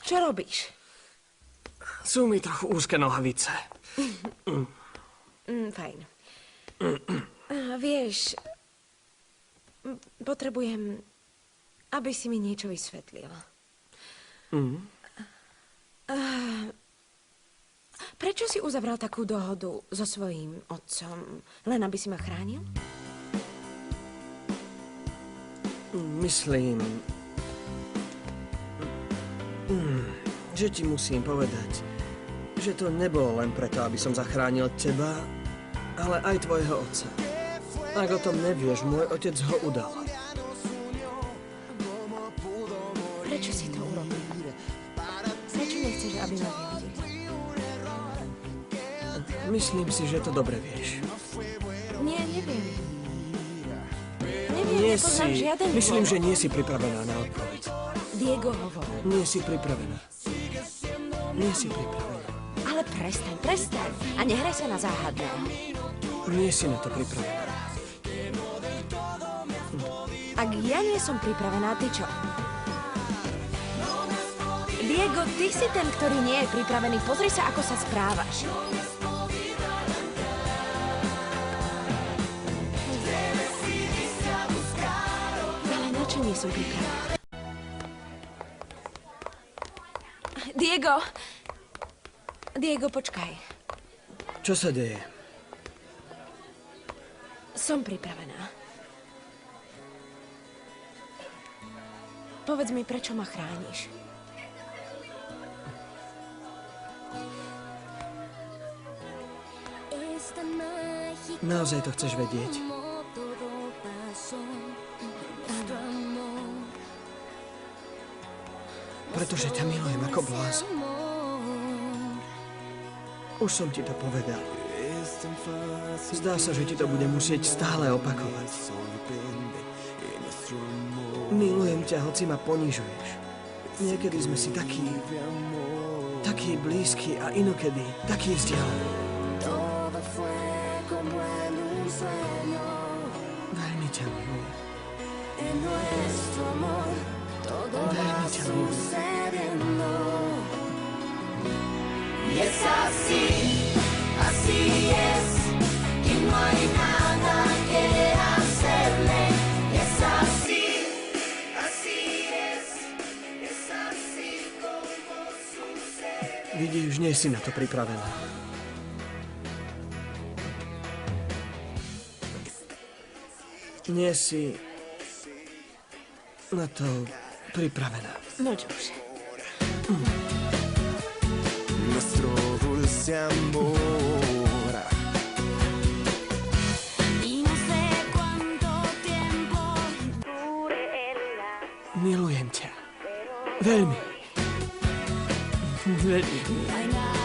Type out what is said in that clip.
Čo robíš? Sú mi trochu úzke nohavice. Fajn. Vieš, potrebujem, aby si mi niečo vysvetlil. Prečo si uzavral takú dohodu so svojím otcom? Len aby si ma chránil? Myslím, že ti musím povedať, že to nebolo len preto, aby som zachránil teba, ale aj tvojho otca. Ak o tom nevieš, môj otec ho udal. Prečo si to urobil? Prečo nechceš, aby ma vyhodili? Myslím si, že to dobre vieš. Nie, neviem. Nie Nepoznám si. žiaden Myslím, dôvod. že nie si pripravená na odpoveď. Diego hovor. Nie si pripravená. Nie si pripravená. Ale prestaň. A nehraj sa na záhadného. Nie si na to pripravená. Ak ja nie som pripravená, ty čo? Diego, ty si ten, ktorý nie je pripravený. Pozri sa, ako sa správaš. Ale na čo nie som pripravená? Diego, počkaj. Čo sa deje? Som pripravená. Povedz mi, prečo ma chrániš? Naozaj to chceš vedieť? Pretože ťa milujem ako blázon. Už som ti to povedal. Zdá sa, že ti to bude musieť stále opakovať. Milujem ťa, hoci ma ponižuješ. Niekedy sme si takí blízky a inokedy takí vzdialení. Veľmi ťa milujem. Veľmi ťa milujem. Es así es, y no hay nada que hacerle. Es así como sucede. Vidíš, nie si na to pripravená. Nie si na to pripravená. No čože. Nuestro dulce amor. Y no sé cuánto tiempo dure la... Milujem ťa. Veľmi. Veľmi. No hay nada